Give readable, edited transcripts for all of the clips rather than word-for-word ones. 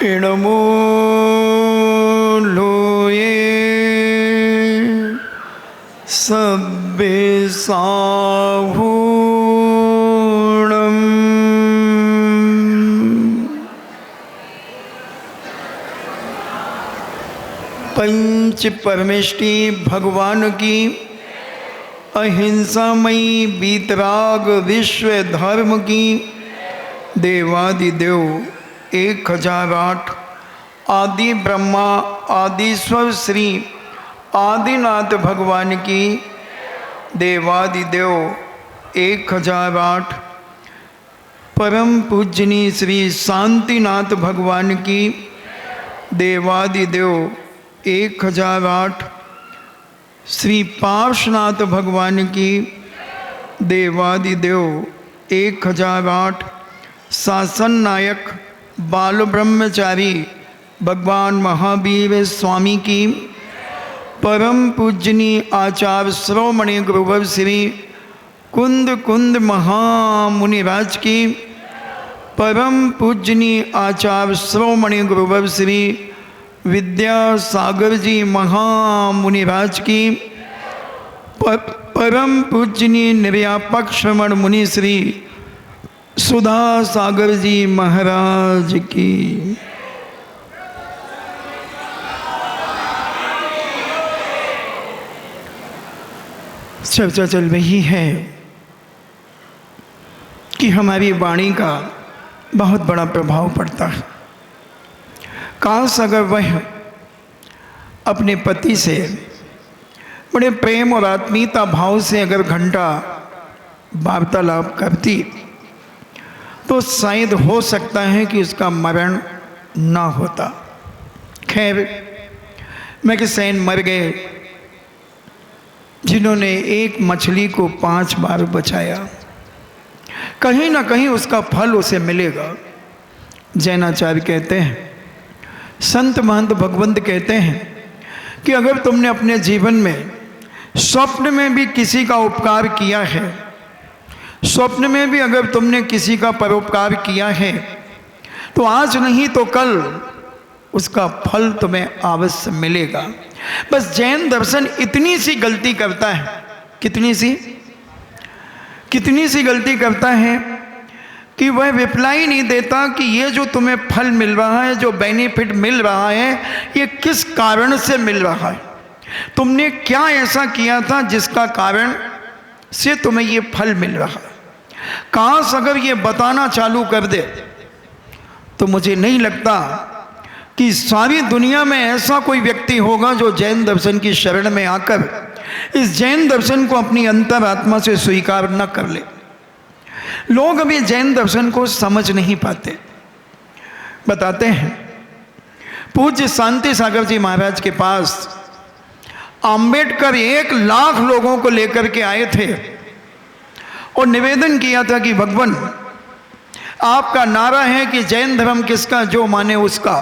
इणमूलुये सब्बे साहूणम्। पंच परमेष्टि भगवान की अहिंसामयी वीतराग विश्व धर्म की देवादिदेव 1008 आदि ब्रह्मा आदिस्वर श्री आदिनाथ भगवान की देवादिदेव 1008 परम पूजनीय श्री शांतिनाथ भगवान की देवादिदेव 1008 श्री पार्श्वनाथ भगवान की देवादिदेव 1008 शासन नायक बाल ब्रह्मचारी भगवान महावीर स्वामी की परम पूजनीय आचार्य श्रोमणि गुरुवर श्री कुंद कुंद महामुनिराज की परम पूजनीय आचार्य श्रोमणि गुरुवर श्री विद्यासागर जी महामुनिराज की परम पूजनीय निर्यापक श्रमण मुनि श्री सुधा सागर जी महाराज की चर्चा चल रही है कि हमारी वाणी का बहुत बड़ा प्रभाव पड़ता है। काश अगर वह अपने पति से बड़े प्रेम और आत्मीयता भाव से अगर घंटा वार्तालाप करती तो शायद हो सकता है कि उसका मरण ना होता। खैर मैं कि सैन मर गए जिन्होंने एक मछली को 5 बार बचाया। कहीं ना कहीं उसका फल उसे मिलेगा। जैनाचार्य कहते हैं, संत महंत भगवंत कहते हैं कि अगर तुमने अपने जीवन में स्वप्न में भी किसी का उपकार किया है, स्वप्न में भी अगर तुमने किसी का परोपकार किया है तो आज नहीं तो कल उसका फल तुम्हें अवश्य मिलेगा। बस जैन दर्शन इतनी सी गलती करता है, कितनी सी गलती करता है कि वह रिप्लाई नहीं देता कि ये जो तुम्हें फल मिल रहा है, जो बेनिफिट मिल रहा है, ये किस कारण से मिल रहा है, तुमने क्या ऐसा किया था जिसका कारण से तुम्हें ये फल मिल रहा है। काश अगर ये बताना चालू कर दे तो मुझे नहीं लगता कि सारी दुनिया में ऐसा कोई व्यक्ति होगा जो जैन दर्शन की शरण में आकर इस जैन दर्शन को अपनी अंतरात्मा से स्वीकार न कर ले। लोग अभी जैन दर्शन को समझ नहीं पाते। बताते हैं, पूज्य शांति सागर जी महाराज के पास अंबेडकर 1 लाख लोगों को लेकर के आए थे और निवेदन किया था कि भगवान, आपका नारा है कि जैन धर्म किसका जो माने उसका,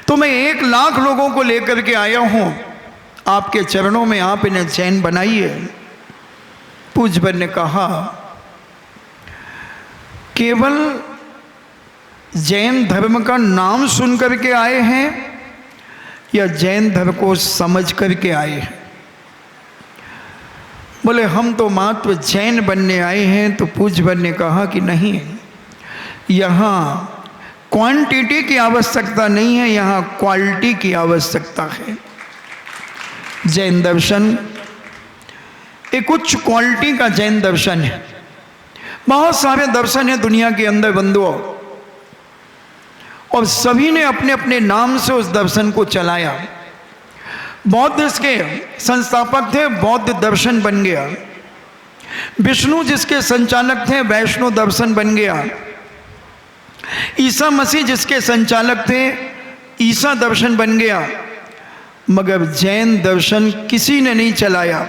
तो मैं 1 लाख लोगों को लेकर के आया हूं आपके चरणों में, आप इन्हें जैन बनाइए। पूज्यवर ने कहा, केवल जैन धर्म का नाम सुन करके आए हैं या जैन धर्म को समझ करके आए हैं? बोले हम तो मात्र जैन बनने आए हैं। तो पूज्यवर ने कहा कि नहीं, यहाँ क्वांटिटी की आवश्यकता नहीं है, यहाँ क्वालिटी की आवश्यकता है। जैन दर्शन एक उच्च क्वालिटी का जैन दर्शन है। बहुत सारे दर्शन है दुनिया के अंदर बंधुओं, और सभी ने अपने अपने नाम से उस दर्शन को चलाया। बौद्ध इसके संस्थापक थे, बौद्ध दर्शन बन गया। विष्णु जिसके संचालक थे, वैष्णव दर्शन बन गया। ईसा मसीह जिसके संचालक थे, ईसा दर्शन बन गया। मगर जैन दर्शन किसी ने नहीं चलाया,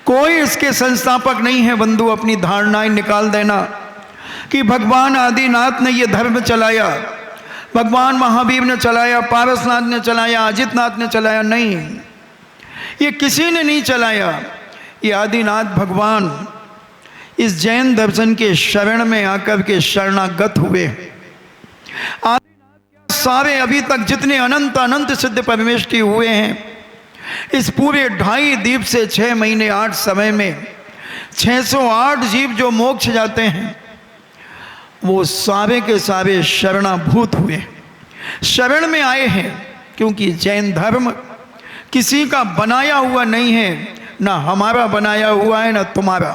कोई इसके संस्थापक नहीं है। बंधु, अपनी धारणाएं निकाल देना कि भगवान आदिनाथ ने यह धर्म चलाया, भगवान महावीर ने चलाया, पारसनाथ ने चलाया, अजितनाथ ने चलाया, नहीं, ये किसी ने नहीं चलाया। ये आदिनाथ भगवान इस जैन दर्शन के शरण में आकर के शरणागत हुए। आदिनाथ क्या सारे अभी तक जितने अनंत अनंत सिद्ध परमेष्टि हुए हैं, इस पूरे 2.5 दीप से 6 महीने 8 समय में 608 जीव जो मोक्ष जाते हैं, वो सारे के सारे शरणाभूत हुए, शरण में आए हैं। क्योंकि जैन धर्म किसी का बनाया हुआ नहीं है, ना हमारा बनाया हुआ है ना तुम्हारा।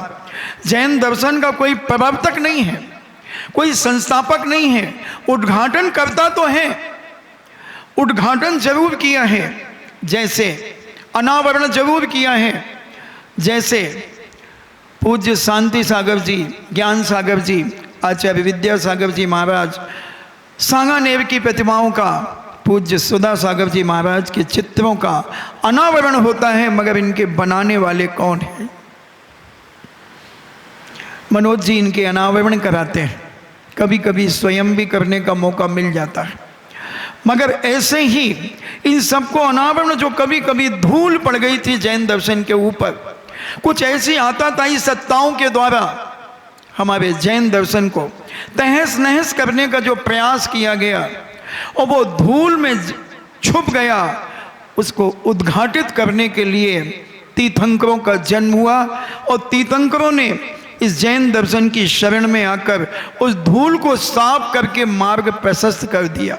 जैन दर्शन का कोई प्रवर्तक नहीं है, कोई संस्थापक नहीं है। उद्घाटन करता तो है, उद्घाटन जरूर किया है, जैसे अनावरण जरूर किया है, जैसे पूज्य शांति सागर जी, ज्ञान सागर जी, आचार्य विद्यासागर जी महाराज, सांगानेर की प्रतिमाओं का, पूज्य सुधा सागर जी महाराज के चित्रों का अनावरण होता है, मगर इनके बनाने वाले कौन हैं? मनोज जी इनके अनावरण कराते हैं, कभी कभी स्वयं भी करने का मौका मिल जाता है। मगर ऐसे ही इन सबको अनावरण, जो कभी कभी धूल पड़ गई थी जैन दर्शन के ऊपर, कुछ ऐसी आताताई सत्ताओं के द्वारा हमारे जैन दर्शन को तहस नहस करने का जो प्रयास किया गया और वो धूल में छुप गया, उसको उद्घाटित करने के लिए तीर्थंकरों का जन्म हुआ और तीर्थंकरों ने इस जैन दर्शन की शरण में आकर उस धूल को साफ करके मार्ग प्रशस्त कर दिया।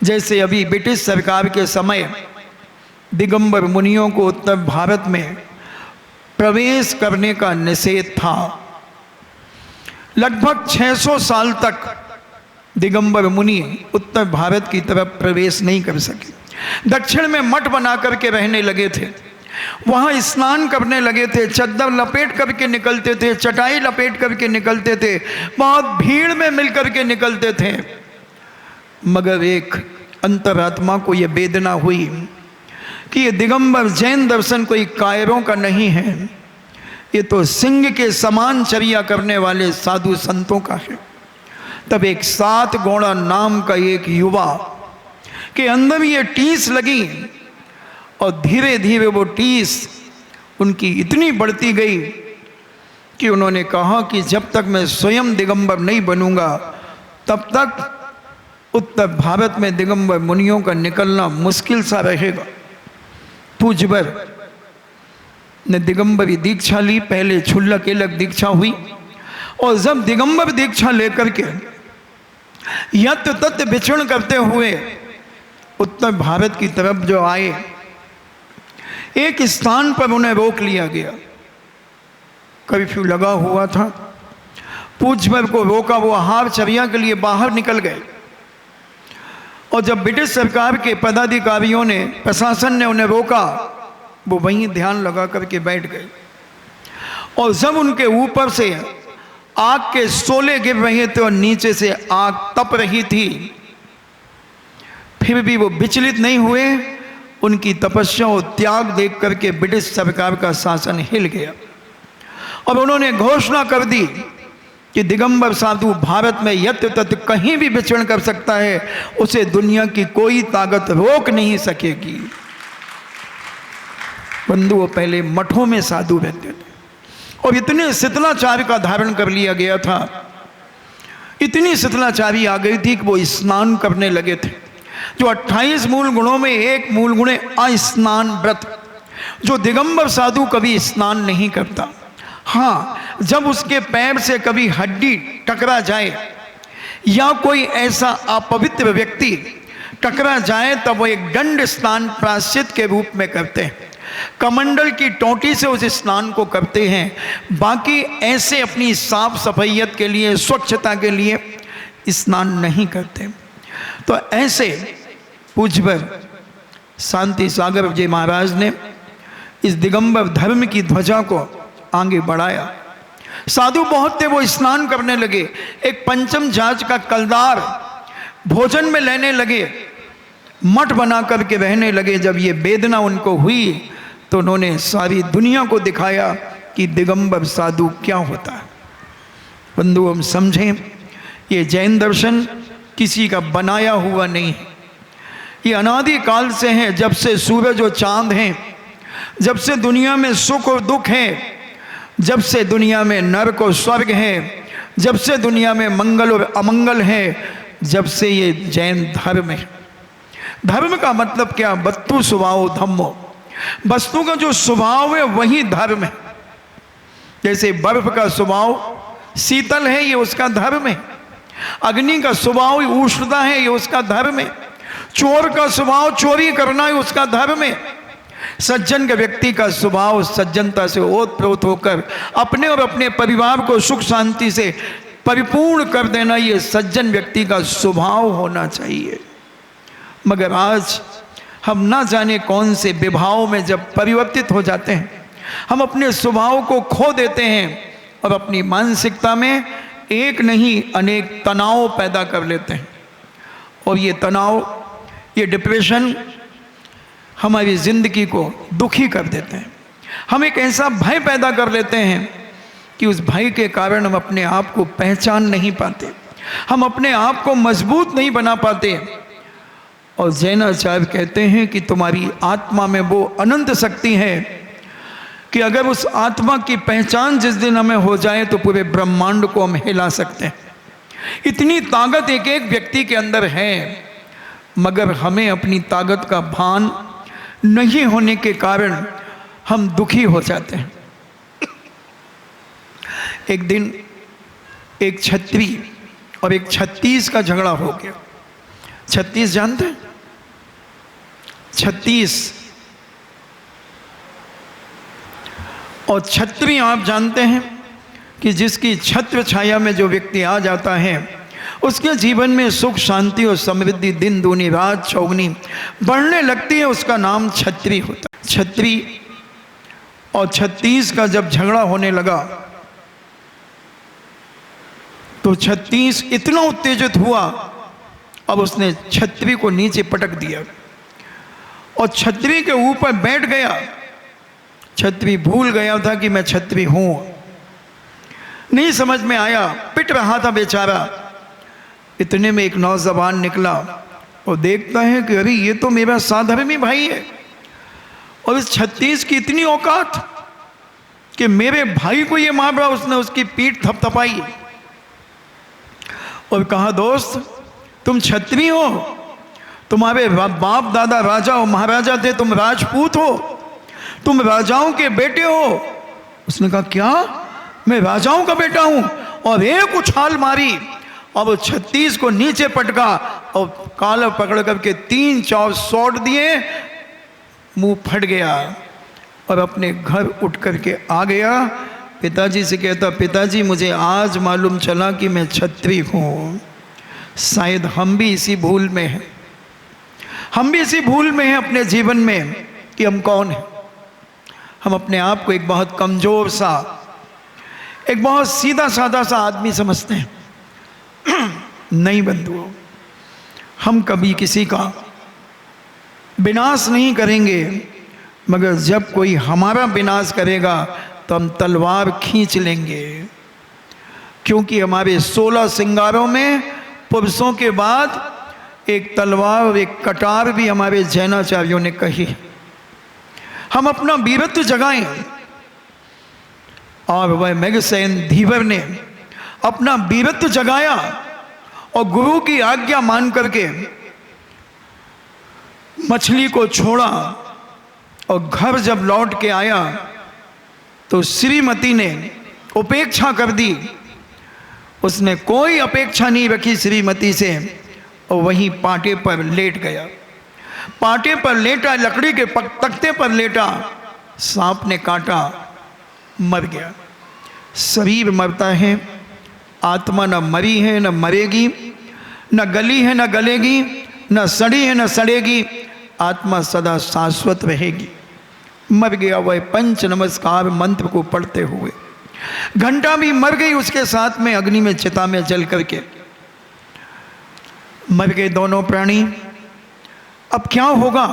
जैसे अभी ब्रिटिश सरकार के समय दिगंबर मुनियों को उत्तर भारत में प्रवेश करने का निषेध था। लगभग 600 साल तक दिगंबर मुनि उत्तर भारत की तरफ प्रवेश नहीं कर सके। दक्षिण में मठ बना करके रहने लगे थे, वहाँ स्नान करने लगे थे, चद्दर लपेट करके निकलते थे, चटाई लपेट करके निकलते थे, बहुत भीड़ में मिल करके निकलते थे। मगर एक अंतरात्मा को यह वेदना हुई कि ये दिगंबर जैन दर्शन कोई कायरों का नहीं है, ये तो सिंह के समान चर्या करने वाले साधु संतों का है। तब एक 7 गौड़ा नाम का एक युवा के अंदर ये टीस लगी और धीरे धीरे वो टीस उनकी इतनी बढ़ती गई कि उन्होंने कहा कि जब तक मैं स्वयं दिगंबर नहीं बनूंगा तब तक उत्तर भारत में दिगंबर मुनियों का निकलना मुश्किल सा रहेगा। पूज्यवर ने दिगंबरी दीक्षा ली, पहले क्षुल्लक एलक दीक्षा हुई और जब दिगंबर दीक्षा लेकर के यत तत् विचरण करते हुए उत्तर भारत की तरफ जो आए, एक स्थान पर उन्हें रोक लिया गया। कर्फ्यू लगा हुआ था, पूज्यवर को रोका, वो आहार चर्या के लिए बाहर निकल गए और जब ब्रिटिश सरकार के पदाधिकारियों ने, प्रशासन ने उन्हें रोका, वो वहीं ध्यान लगा करके बैठ गए और जब उनके ऊपर से आग के शोले गिर रहे थे और नीचे से आग तप रही थी, फिर भी वो विचलित नहीं हुए। उनकी तपस्या और त्याग देख करके ब्रिटिश सरकार का शासन हिल गया और उन्होंने घोषणा कर दी कि दिगंबर साधु भारत में यत तत् कहीं भी विचरण कर सकता है, उसे दुनिया की कोई ताकत रोक नहीं सकेगी। बंधु, वो पहले मठों में साधु रहते थे और इतने शीतलाचार्य का धारण कर लिया गया था, इतनी शीतलाचारी आ गई थी कि वो स्नान करने लगे थे। जो 28 मूल गुणों में एक मूल गुण है अस्नान व्रत, जो दिगंबर साधु कभी स्नान नहीं करता। हाँ, जब उसके पैर से कभी हड्डी टकरा जाए या कोई ऐसा अपवित्र व्यक्ति टकरा जाए तब वो एक दंड स्नान प्रायश्चित के रूप में करते हैं, कमंडल की टोटी से उस स्नान को करते हैं। बाकी ऐसे अपनी साफ सफाइयत के लिए, स्वच्छता के लिए स्नान नहीं करते। तो ऐसे पूज्यवर शांति सागर जी महाराज ने इस दिगंबर धर्म की ध्वजा को आगे बढ़ाया। साधु बहुत थे, वो स्नान करने लगे, एक पंचम जात का कलदार भोजन में लेने लगे, मठ बना करके रहने लगे। जब ये वेदना उनको हुई तो उन्होंने सारी दुनिया को दिखाया कि दिगंबर साधु क्या होता है। बंधु, हम समझें, ये जैन दर्शन किसी का बनाया हुआ नहीं है, ये अनादि काल से है। जब से सूरज और चांद हैं, जब से दुनिया में सुख और दुख है, जब से दुनिया में नरक और स्वर्ग है, जब से दुनिया में मंगल और अमंगल है, जब से ये जैन धर्म है। धर्म का मतलब क्या? वस्तु स्वभाव धम्मो, वस्तु का जो स्वभाव है वही धर्म है। जैसे बर्फ का स्वभाव शीतल है, ये उसका धर्म है। अग्नि का स्वभाव उष्णता है, ये उसका धर्म है। चोर का स्वभाव चोरी करना है, उसका धर्म है। सज्जन के व्यक्ति का स्वभाव सज्जनता से ओतप्रोत होकर अपने और अपने परिवार को सुख शांति से परिपूर्ण कर देना, ये सज्जन व्यक्ति का स्वभाव होना चाहिए। मगर आज हम ना जाने कौन से विभाव में जब परिवर्तित हो जाते हैं, हम अपने स्वभाव को खो देते हैं और अपनी मानसिकता में एक नहीं अनेक तनाव पैदा कर लेते हैं। और ये तनाव, ये डिप्रेशन हमारी ज़िंदगी को दुखी कर देते हैं। हम एक ऐसा भय पैदा कर लेते हैं कि उस भय के कारण हम अपने आप को पहचान नहीं पाते, हम अपने आप को मजबूत नहीं बना पाते। और जैनाचार्य कहते हैं कि तुम्हारी आत्मा में वो अनंत शक्ति है कि अगर उस आत्मा की पहचान जिस दिन हमें हो जाए तो पूरे ब्रह्मांड को हम हिला सकते हैं। इतनी ताकत एक एक व्यक्ति के अंदर है, मगर हमें अपनी ताकत का भान नहीं होने के कारण हम दुखी हो जाते हैं। एक दिन एक छत्री और एक 36 का झगड़ा हो गया। 36 जानते हैं? 36 और छत्री आप जानते हैं कि जिसकी छत्र छाया में जो व्यक्ति आ जाता है उसके जीवन में सुख शांति और समृद्धि दिन दूनी रात चौगनी बढ़ने लगती है, उसका नाम छत्री होता है। छत्री और 36 का जब झगड़ा होने लगा तो 36 इतना उत्तेजित हुआ, अब उसने छत्री को नीचे पटक दिया और छत्री के ऊपर बैठ गया। छत्री भूल गया था कि मैं छत्री हूं, नहीं समझ में आया, पिट रहा था बेचारा। इतने में एक नौजवान निकला और देखता है कि अरे ये तो मेरा साधर्मी भाई है, और इस 36 की इतनी औकात कि मेरे भाई को ये मार रहा। उसने उसकी पीठ थपथपाई और कहा, दोस्त तुम छत्री हो, तुम्हारे बाप दादा राजा और महाराजा थे, तुम राजपूत हो, तुम राजाओं के बेटे हो। उसने कहा, क्या मैं राजाओं का बेटा हूं? और एक उछाल मारी और वो 36 को नीचे पटका और काला पकड़ करके 3-4 शॉट दिए, मुंह फट गया और अपने घर उठ करके आ गया। पिताजी से कहता, पिताजी मुझे आज मालूम चला कि मैं छत्री हूँ। शायद हम भी इसी भूल में हैं, हम भी इसी भूल में हैं अपने जीवन में कि हम कौन हैं। हम अपने आप को एक बहुत कमज़ोर सा, एक बहुत सीधा साधा सा आदमी समझते हैं। नहीं बंधुओं, हम कभी किसी का विनाश नहीं करेंगे, मगर जब कोई हमारा विनाश करेगा तो हम तलवार खींच लेंगे, क्योंकि हमारे 16 श्रृंगारों में पुरुषों के बाद एक तलवार और एक कटार भी हमारे जैनाचार्यों ने कही। हम अपना वीरत्व जगाएं। और वह मेघसेन धीवर ने अपना वीरत्व जगाया और गुरु की आज्ञा मान करके मछली को छोड़ा और घर जब लौट के आया तो श्रीमती ने उपेक्षा कर दी। उसने कोई अपेक्षा नहीं रखी श्रीमती से और वहीं पाटे पर लेट गया। पाटे पर लेटा, लकड़ी के तख्ते पर लेटा, सांप ने काटा, मर गया। शरीर मरता है, आत्मा न मरी है न मरेगी, न गली है न गलेगी, न सड़ी है न सड़ेगी, आत्मा सदा शाश्वत रहेगी। मर गया वह पंच नमस्कार मंत्र को पढ़ते हुए। घंटा भी मर गई उसके साथ में, अग्नि में चिता में जल करके मर गए दोनों प्राणी। अब क्या होगा,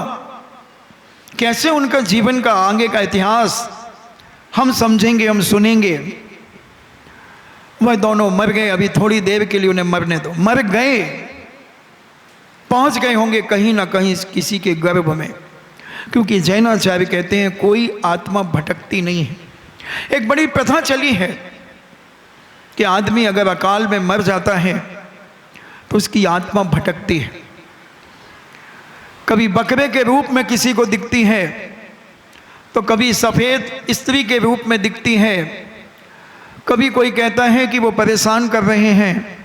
कैसे उनका जीवन का आगे का इतिहास हम समझेंगे, हम सुनेंगे। वह दोनों मर गए, अभी थोड़ी देर के लिए उन्हें मरने दो। मर गए, पहुंच गए होंगे कहीं ना कहीं किसी के गर्भ में, क्योंकि जैनाचार्य कहते हैं कोई आत्मा भटकती नहीं है। एक बड़ी प्रथा चली है कि आदमी अगर अकाल में मर जाता है उसकी आत्मा भटकती है। कभी बकरे के रूप में किसी को दिखती है, तो कभी सफ़ेद स्त्री के रूप में दिखती है, कभी कोई कहता है कि वो परेशान कर रहे हैं।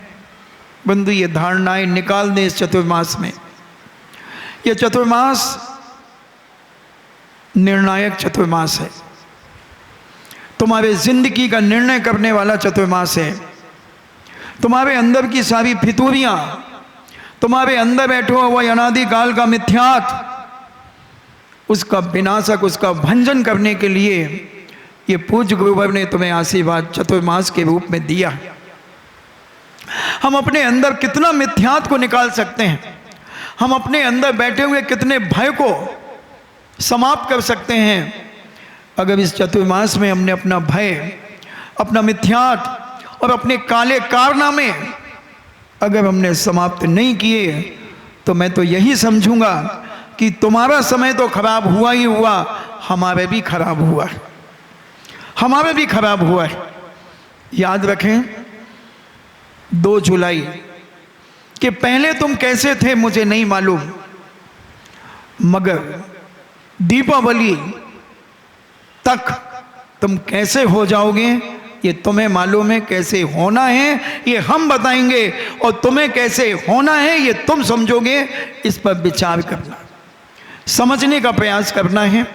बंधु, ये धारणाएं निकाल दें इस चतुर्मास में। ये चतुर्मास निर्णायक चतुर्मास है, तुम्हारे जिंदगी का निर्णय करने वाला चतुर्मास है। तुम्हारे अंदर की सारी फितूरियां, तुम्हारे अंदर बैठो हुआ अनादिकाल का मिथ्यात्व, उसका विनाशक, उसका भंजन करने के लिए ये पूज्य गुरुवर ने तुम्हें आशीर्वाद चतुर्मास के रूप में दिया। हम अपने अंदर कितना मिथ्यात्व को निकाल सकते हैं, हम अपने अंदर बैठे हुए कितने भय को समाप्त कर सकते हैं, अगर इस चतुर्मास में हमने अपना भय, अपना मिथ्यात्व और अपने काले कारनामे अगर हमने समाप्त नहीं किए, तो मैं तो यही समझूंगा कि तुम्हारा समय तो खराब हुआ ही हुआ, हमारे भी खराब हुआ है, हमारे भी खराब हुआ है। याद रखें 2 जुलाई कि पहले तुम कैसे थे मुझे नहीं मालूम, मगर दीपावली तक तुम कैसे हो जाओगे ये तुम्हें मालूम है। कैसे होना है ये हम बताएंगे, और तुम्हें कैसे होना है ये तुम समझोगे। इस पर विचार करना, समझने का प्रयास करना है।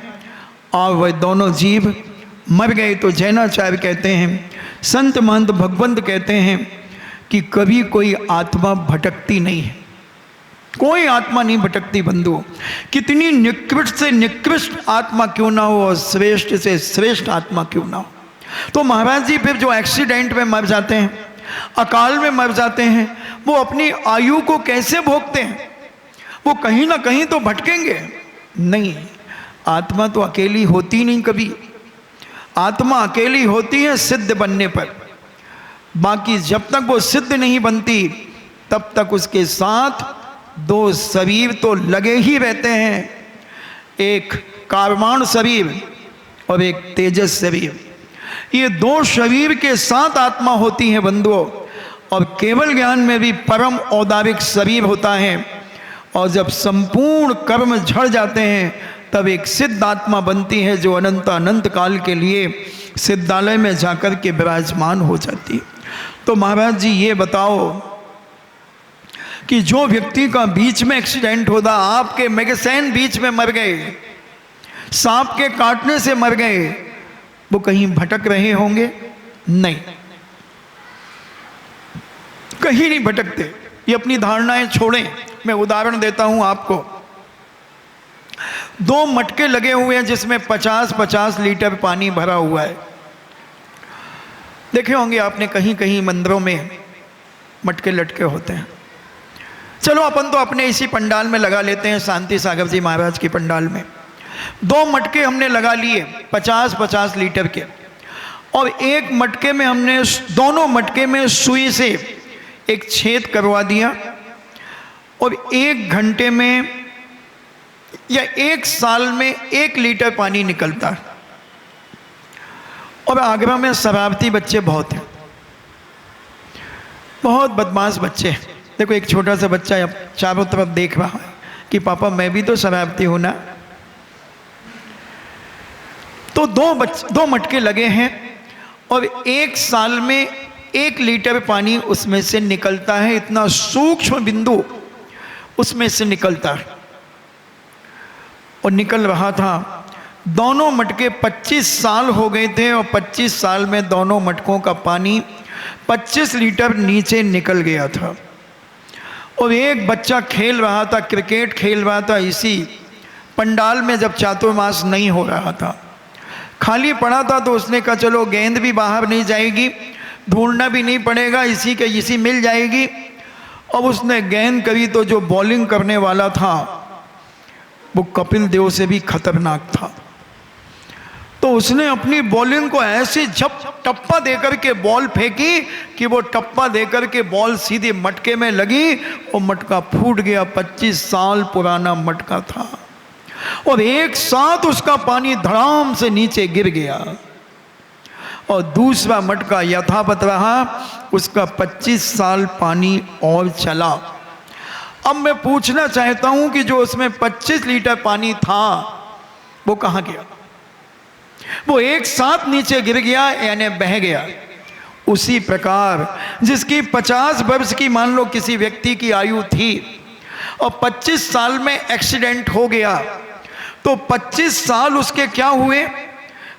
और वह दोनों जीव मर गए तो जैनाचार्य कहते हैं, संत महंत भगवंत कहते हैं कि कभी कोई आत्मा भटकती नहीं है, कोई आत्मा नहीं भटकती। बंधु, कितनी निकृष्ट से निकृष्ट आत्मा क्यों ना हो और श्रेष्ठ से श्रेष्ठ आत्मा क्यों ना हो। तो महाराज जी फिर जो एक्सीडेंट में मर जाते हैं, अकाल में मर जाते हैं, वो अपनी आयु को कैसे भोगते हैं? वो कहीं ना कहीं तो भटकेंगे। नहीं, आत्मा तो अकेली होती नहीं कभी। आत्मा अकेली होती है सिद्ध बनने पर, बाकी जब तक वो सिद्ध नहीं बनती तब तक उसके साथ 2 शरीर तो लगे ही रहते हैं, एक कारवाण शरीर और एक तेजस शरीर। ये 2 शरीर के साथ आत्मा होती है बंधुओं। और केवल ज्ञान में भी परम औदारिक शरीर होता है, और जब संपूर्ण कर्म झड़ जाते हैं तब एक सिद्ध आत्मा बनती है, जो अनंत काल के लिए सिद्धालय में जाकर के विराजमान हो जाती है। तो महाराज जी ये बताओ कि जो व्यक्ति का बीच में एक्सीडेंट होता, आपके मैगसेन बीच में मर गए, सांप के काटने से मर गए, वो कहीं भटक रहे होंगे? नहीं, कहीं नहीं भटकते। ये अपनी धारणाएं छोड़ें। मैं उदाहरण देता हूं आपको। 2 मटके लगे हुए हैं जिसमें 50-50 लीटर पानी भरा हुआ है। देखे होंगे आपने, कहीं कहीं मंदिरों में मटके लटके होते हैं। चलो अपन तो अपने इसी पंडाल में लगा लेते हैं, शांति सागर जी महाराज की पंडाल में 2 मटके हमने लगा लिए 50-50 लीटर के, और एक मटके में हमने, दोनों मटके में सुई से एक छेद करवा दिया, और 1 घंटे में या 1 साल में 1 लीटर पानी निकलता है। और आगरा में शरारती बच्चे बहुत हैं, बहुत बदमाश बच्चे हैं। देखो एक छोटा सा बच्चा चारों तरफ देख रहा है कि पापा मैं भी तो शरारती हूं ना। तो 2 मटके लगे हैं, और 1 साल में 1 लीटर पानी उसमें से निकलता है। इतना सूक्ष्म बिंदु उसमें से निकलता है, और निकल रहा था। दोनों मटके 25 साल हो गए थे, और 25 साल में दोनों मटकों का पानी 25 लीटर नीचे निकल गया था। और एक बच्चा खेल रहा था, क्रिकेट खेल रहा था इसी पंडाल में, जब चातुर्मास नहीं हो रहा था, खाली पड़ा था। तो उसने कहा चलो गेंद भी बाहर नहीं जाएगी, ढूंढना भी नहीं पड़ेगा, इसी के इसी मिल जाएगी। अब उसने गेंद करी तो जो बॉलिंग करने वाला था वो कपिल देव से भी खतरनाक था। तो उसने अपनी बॉलिंग को ऐसे टप्पा देकर के बॉल फेंकी कि वो टप्पा देकर के बॉल सीधे मटके में लगी, और मटका फूट गया। 25 साल पुराना मटका था, और एक साथ उसका पानी धड़ाम से नीचे गिर गया। और दूसरा मटका यथावत रहा, उसका 25 साल पानी और चला। अब मैं पूछना चाहता हूं कि जो उसमें 25 लीटर पानी था वो कहां गया? वो एक साथ नीचे गिर गया, यानी बह गया। उसी प्रकार जिसकी 50 वर्ष की मान लो किसी व्यक्ति की आयु थी और 25 साल में एक्सीडेंट हो गया, तो 25 साल उसके क्या हुए?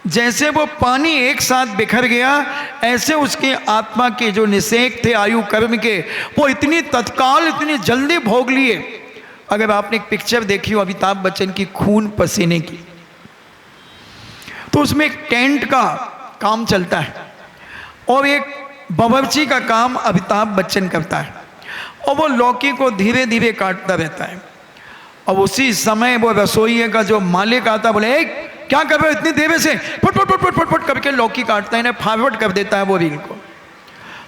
जैसे वो पानी एक साथ बिखर गया, ऐसे उसके आत्मा के जो निषेक थे आयु कर्म के, वो इतनी तत्काल इतनी जल्दी भोग लिए। अगर आपने एक पिक्चर देखी हो अमिताभ बच्चन की खून पसीने की, तो उसमें एक टेंट का काम चलता है और एक बावर्ची का काम अमिताभ बच्चन करता है, और वो लौकी को धीरे धीरे काटता रहता है। और उसी समय वो रसोई का जो मालिक आता, बोले क्या कर रहे हो इतनी देर से? Foot foot foot foot foot foot करके लौकी काटता है, इन्हें फॉरवर्ड कर देता है वो रील को,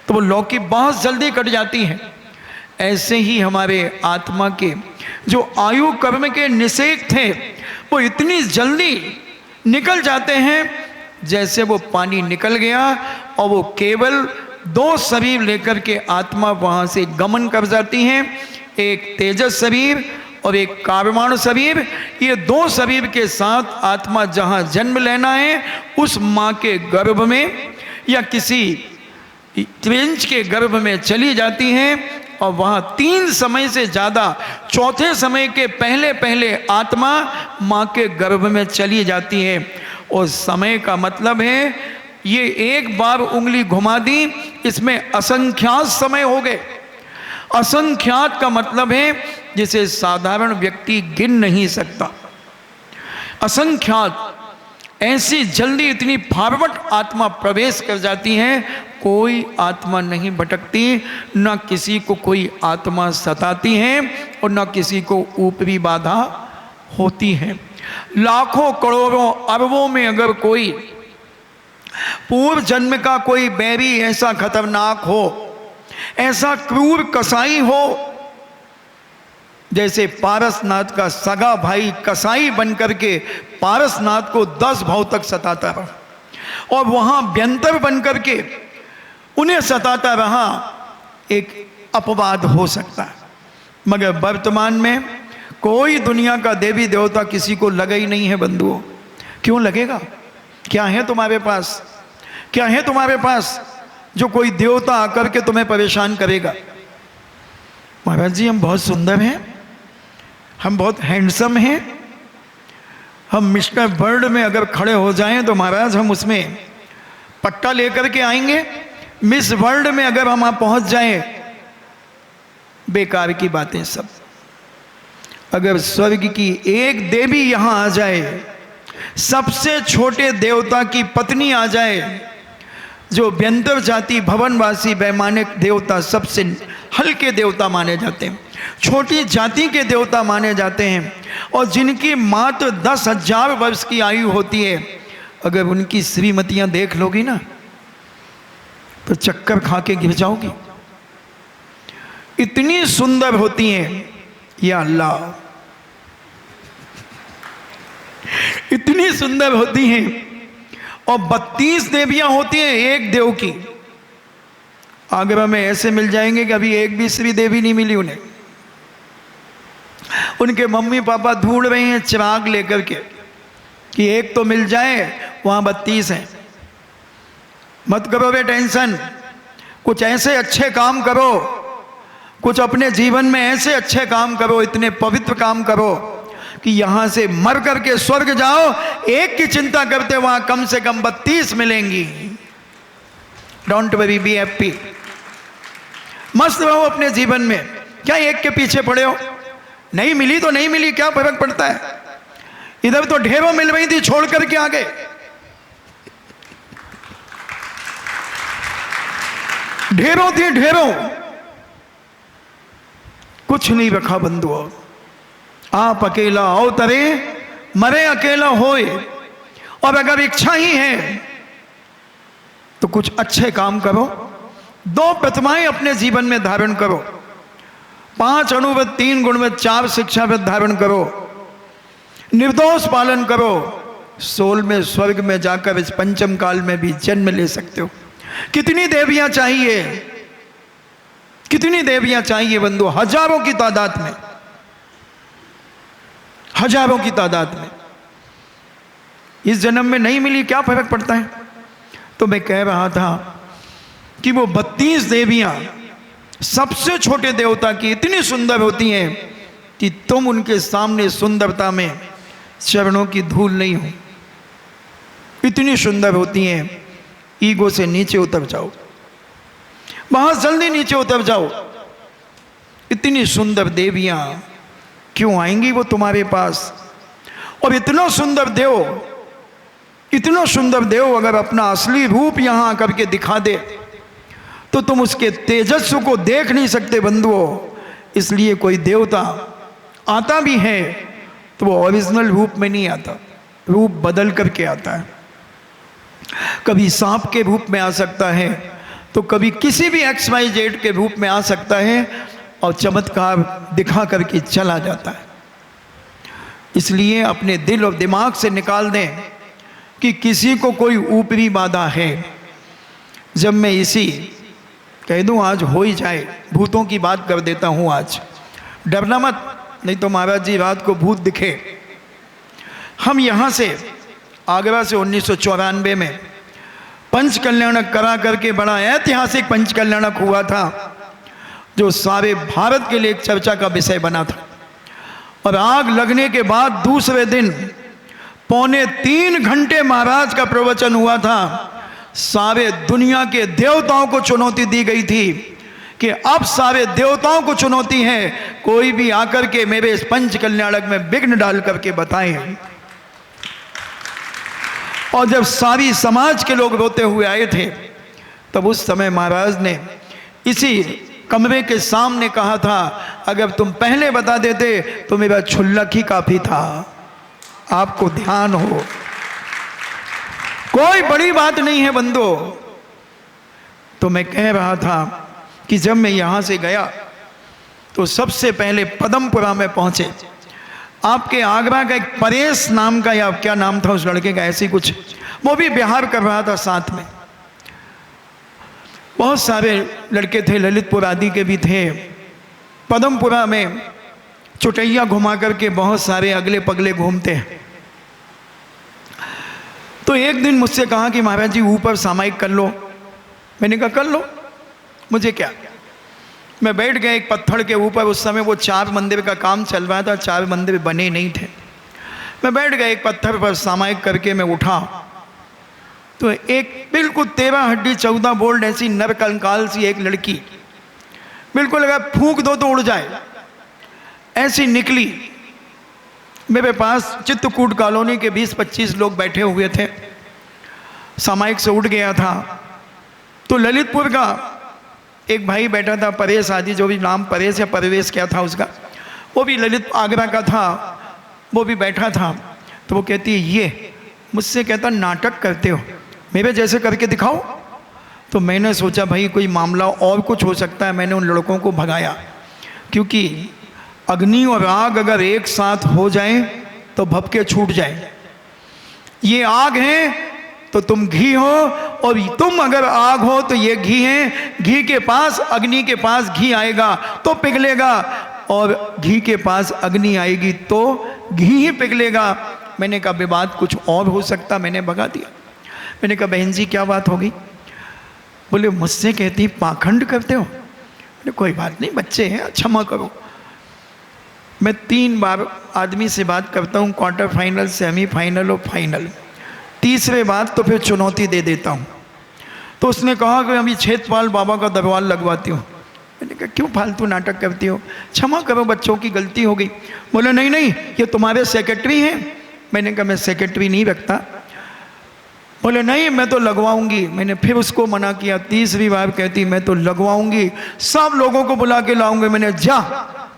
तो वो लौकी बहुत जल्दी कट जाती है। ऐसे ही हमारे आत्मा के जो आयु कर्म के निषेक थे वो इतनी जल्दी निकल जाते हैं जैसे वो पानी निकल गया, और वो केवल 2 शरीर लेकर के आत्मा वहाँ से गमन कर जाती हैं, एक तेजस शरीर और एक कार्बण शरीर। ये 2 शरीर के साथ आत्मा जहाँ जन्म लेना है उस माँ के गर्भ में या किसी त्रिंच के गर्भ में चली जाती हैं, और वहाँ 3 समय से ज़्यादा, चौथे समय के पहले पहले आत्मा माँ के गर्भ में चली जाती है। और समय का मतलब है ये एक बार उंगली घुमा दी, इसमें असंख्यात समय हो गए। असंख्यात का मतलब है जिसे साधारण व्यक्ति गिन नहीं सकता। असंख्यात, ऐसी जल्दी इतनी फॉरवर्ड आत्मा प्रवेश कर जाती है, कोई आत्मा नहीं भटकती, न किसी को कोई आत्मा सताती है और न किसी को ऊपरी बाधा होती है। लाखों करोड़ों अरबों में अगर कोई पूर्व जन्म का कोई बैरी ऐसा खतरनाक हो, ऐसा क्रूर कसाई हो, जैसे पारसनाथ का सगा भाई कसाई बनकर के पारसनाथ को 10 भाव तक सताता रहा, और वहां व्यंतर बनकर के उन्हें सताता रहा, एक अपवाद हो सकता है। मगर वर्तमान में कोई दुनिया का देवी देवता किसी को लगा ही नहीं है बंधुओं। क्यों लगेगा? क्या है तुम्हारे पास? क्या है तुम्हारे पास जो कोई देवता आकर के तुम्हें परेशान करेगा? महाराज जी हम बहुत सुंदर हैं, हम बहुत हैंडसम हैं, हम मिस्टर वर्ल्ड में अगर खड़े हो जाएं तो महाराज हम उसमें पट्टा लेकर के आएंगे। मिस वर्ल्ड में अगर हम वहां पहुंच जाएं, बेकार की बातें सब। अगर स्वर्ग की एक देवी यहां आ जाए, सबसे छोटे देवता की पत्नी आ जाए, जो व्यंतर जाति भवनवासी वैमानिक देवता सबसे हल्के देवता माने जाते हैं, छोटी जाति के देवता माने जाते हैं, और जिनकी मात्र 10,000 वर्ष की आयु होती है, अगर उनकी श्रीमतियां देख लोगी ना तो चक्कर खा के गिर जाओगी। इतनी सुंदर होती हैं, या अल्लाह, इतनी सुंदर होती हैं। और 32 देवियां होती हैं एक देव की। आगरा में ऐसे मिल जाएंगे कि अभी एक भी श्री देवी नहीं मिली उन्हें। उनके मम्मी पापा ढूंढ रहे हैं चिराग लेकर के कि एक तो मिल जाए, वहां 32 हैं। मत करो बे टेंशन, कुछ ऐसे अच्छे काम करो, कुछ अपने जीवन में ऐसे अच्छे काम करो, इतने पवित्र काम करो कि यहां से मर करके स्वर्ग जाओ। एक की चिंता करते वहां कम से कम 32 मिलेंगी। डोंट वरी, बी हैप्पी, मस्त रहो अपने जीवन में। क्या एक के पीछे पड़े हो? नहीं मिली तो नहीं मिली, क्या फर्क पड़ता है? इधर तो ढेरों मिल रही थी, छोड़ करके आ गए। ढेरों थी ढेरों, कुछ नहीं रखा बंधुओं। आप अकेला अवतरे, मरे अकेला होए। और अगर इच्छा ही है तो कुछ अच्छे काम करो, 2 प्रतिमाएं अपने जीवन में धारण करो, 5 अणुव्रत, 3 गुणव्रत, 4 शिक्षाव्रत धारण करो, निर्दोष पालन करो, सोल में, स्वर्ग में जाकर इस पंचम काल में भी जन्म ले सकते हो। कितनी देवियां चाहिए, कितनी देवियां चाहिए बंधु, हजारों की तादाद में, हजारों की तादाद में। इस जन्म में नहीं मिली क्या फर्क पड़ता है। तो मैं कह रहा था कि वो 32 देवियां सबसे छोटे देवता की इतनी सुंदर होती हैं कि तुम उनके सामने सुंदरता में चरणों की धूल नहीं हो। इतनी सुंदर होती हैं, ईगो से नीचे उतर जाओ, बहुत जल्दी नीचे उतर जाओ। इतनी सुंदर देवियां क्यों आएंगी वो तुम्हारे पास। और इतना सुंदर देव, इतना सुंदर देव अगर अपना असली रूप यहां आकर के दिखा दे तो तुम उसके तेजस्व को देख नहीं सकते बंधुओं। इसलिए कोई देवता आता भी है तो वो ओरिजिनल रूप में नहीं आता, रूप बदल करके आता है। कभी सांप के रूप में आ सकता है, तो कभी किसी भी XYZ के रूप में आ सकता है और चमत्कार दिखा करके चला जाता है। इसलिए अपने दिल और दिमाग से निकाल दें कि किसी को कोई ऊपरी बाधा है। जब मैं इसी कह दूं आज हो ही जाए, भूतों की बात कर देता हूं आज, डरना मत, नहीं तो महाराज जी रात को भूत दिखे। हम यहाँ से आगरा से 1994 में पंच कल्याणक करा करके बड़ा ऐतिहासिक पंच कल्याणक हुआ था, जो सारे भारत के लिए एक चर्चा का विषय बना था। और आग लगने के बाद दूसरे दिन 2.25 घंटे महाराज का प्रवचन हुआ था। सारे दुनिया के देवताओं को चुनौती दी गई थी कि अब सारे देवताओं को चुनौती है, कोई भी आकर के मेरे इस पंच कल्याणक में विघ्न डाल करके बताएं। और जब सारी समाज के लोग रोते हुए आए थे, तब उस समय महाराज ने इसी कमरे के सामने कहा था, अगर तुम पहले बता देते तो मेरा छुल्लक ही काफी था। आपको ध्यान हो, कोई बड़ी बात नहीं है बंदो। तो मैं कह रहा था कि जब मैं यहां से गया तो सबसे पहले पदमपुरा में पहुंचे। आपके आगरा का एक परेश नाम का, या क्या नाम था उस लड़के का, ऐसी कुछ, वो भी बिहार कर रहा था साथ में। बहुत सारे लड़के थे, ललितपुर आदि के भी थे। पदमपुरा में चुटैया घुमा करके बहुत सारे अगले पगले घूमते हैं। तो एक दिन मुझसे कहा कि महाराज जी ऊपर सामायिक कर लो। मैंने कहा कर लो, मुझे क्या। मैं बैठ गया एक पत्थर के ऊपर। उस समय वो 4 मंदिर का काम चल रहा था, 4 मंदिर बने नहीं थे। मैं बैठ गया एक पत्थर पर, सामायिक करके मैं उठा तो एक बिल्कुल 13 हड्डी 14 बोल्ट ऐसी नर कंकाल सी एक लड़की, बिल्कुल लगा फूंक दो तो उड़ जाए, ऐसी निकली मेरे पास। चित्रकूट कॉलोनी के 20-25 लोग बैठे हुए थे, सामायिक से उठ गया था। तो ललितपुर का एक भाई बैठा था, परेश आदि, जो भी नाम परेश या परवेश क्या था उसका, वो भी ललित आगरा का था, वो भी बैठा था। तो वो कहती है, ये मुझसे कहता नाटक करते हो, मेरे जैसे करके दिखाओ। तो मैंने सोचा भाई कोई मामला और कुछ हो सकता है। मैंने उन लड़कों को भगाया, क्योंकि अग्नि और आग अगर एक साथ हो जाए तो भपके छूट जाए। ये आग है तो तुम घी हो, और तुम अगर आग हो तो ये घी है। घी के पास, अग्नि के पास घी आएगा तो पिघलेगा, और घी के पास अग्नि आएगी तो घी ही पिघलेगा। मैंने कहा विवाद कुछ और हो सकता, मैंने भगा दिया। मैंने कहा बहन जी क्या बात होगी। बोले मुझसे कहती पाखंड करते हो। मैंने कोई बात नहीं, बच्चे हैं, क्षमा करो। मैं 3 बार आदमी से बात करता हूँ, क्वार्टर फाइनल, सेमीफाइनल और फाइनल। तीसरे बार तो फिर चुनौती दे देता हूँ। तो उसने कहा कि अभी छेदपाल बाबा का दरबार लगवाती हूँ। मैंने कहा क्यों फालतू नाटक करती हो, क्षमा करो, बच्चों की गलती हो गई। बोले नहीं नहीं, ये तुम्हारे सेक्रेटरी हैं। मैंने कहा मैं सेक्रेटरी नहीं रखता। बोले नहीं मैं तो लगवाऊंगी। मैंने फिर उसको मना किया। तीसरी बार कहती मैं तो लगवाऊंगी, सब लोगों को बुला के लाऊंगी। मैंने जा,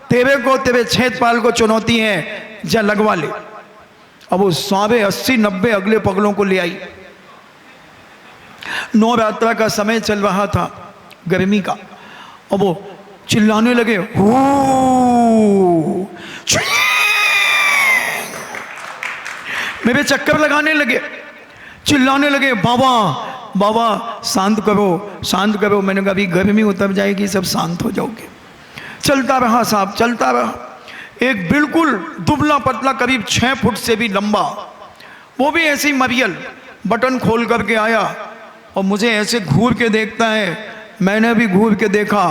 तेरे को, तेरे छेदपाल को चुनौती है, जा लगवा ले। अब वो सारे 80-90 अगले पगलों को ले आई। नवरात्रा का समय चल रहा था, गर्मी का, और वो चिल्लाने लगे, मेरे चक्कर लगाने लगे, चिल्लाने लगे, बाबा बाबा शांत करो शांत करो। मैंने कहा अभी गर्मी उतर जाएगी, सब शांत हो जाओगे। चलता रहा साहब, चलता रहा। एक बिल्कुल दुबला पतला, करीब 6 फुट से भी लंबा, वो भी ऐसे ही मरियल, बटन खोल करके आया और मुझे ऐसे घूर के देखता है। मैंने भी घूर के देखा,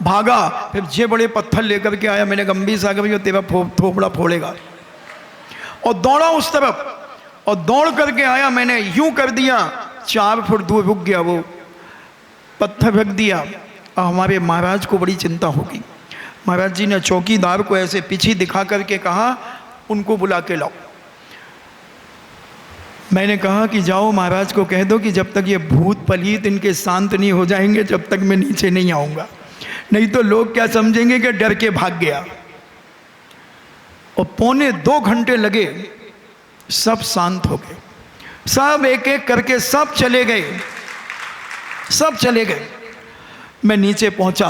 भागा, फिर जे बड़े पत्थर लेकर के आया। मैंने गंभीर सा कभी तेरा थोपड़ा फोड़ेगा, और दौड़ा उस तरफ, और दौड़ करके आया। मैंने यूं कर दिया, 4 फुट दूर रुक गया, वो पत्थर रख दिया। और हमारे महाराज को बड़ी चिंता होगी। महाराज जी ने चौकीदार को ऐसे पीछे दिखा करके कहा, उनको बुला के लाओ। मैंने कहा कि जाओ महाराज को कह दो कि जब तक ये भूत पलीत इनके शांत नहीं हो जाएंगे, जब तक मैं नीचे नहीं आऊँगा, नहीं तो लोग क्या समझेंगे कि डर के भाग गया। और 1.25 घंटे लगे, सब शांत हो गए, सब एक एक करके सब चले गए, सब चले गए। मैं नीचे पहुंचा,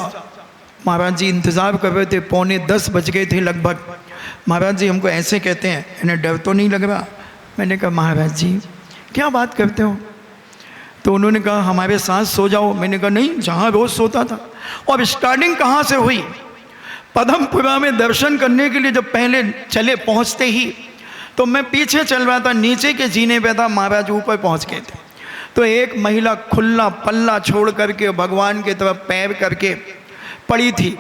महाराज जी इंतज़ार कर रहे थे, 9:45 बज गए थे लगभग। महाराज जी हमको ऐसे कहते हैं, इन्हें डर तो नहीं लग रहा? मैंने कहा महाराज जी क्या बात करते हो? तो उन्होंने कहा हमारे साथ सो जाओ। मैंने कहा नहीं, जहाँ रोज़ सोता था। और स्टार्टिंग कहाँ से हुई? पदमपुरा में दर्शन करने के लिए जब पहले चले, पहुँचते ही तो मैं पीछे चल रहा था, नीचे के जीने पे था, महाराज ऊपर पहुँच गए थे। तो एक महिला खुला पल्ला छोड़ करके भगवान की तरफ पैर करके पड़ी थी।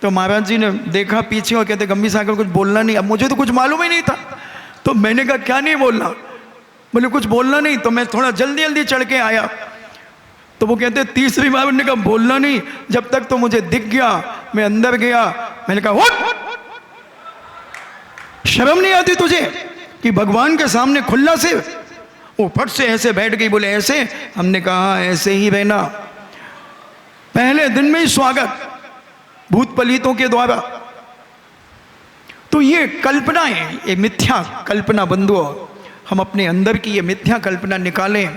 तो महाराज जी ने देखा पीछे और कहते गंभीर सागर कुछ बोलना नहीं। अब मुझे तो कुछ मालूम ही नहीं था, तो मैंने कहा क्या नहीं बोलना? बोले कुछ बोलना नहीं। तो मैं थोड़ा जल्दी जल्दी चढ़ के आया, तो वो कहते तीसरी बार मैंने कहा बोलना नहीं। जब तक तो मुझे दिख गया, मैं अंदर गया। मैंने कहा उठ, शर्म नहीं आती तुझे कि भगवान के सामने खुला से? वो फट से ऐसे बैठ गई, बोले ऐसे? हमने कहा ऐसे ही रहना, पहले दिन में ही स्वागत भूत पलीतों के द्वारा। तो ये कल्पनाएं, ये मिथ्या कल्पना बंधुओं, हम अपने अंदर की ये मिथ्या कल्पना निकालें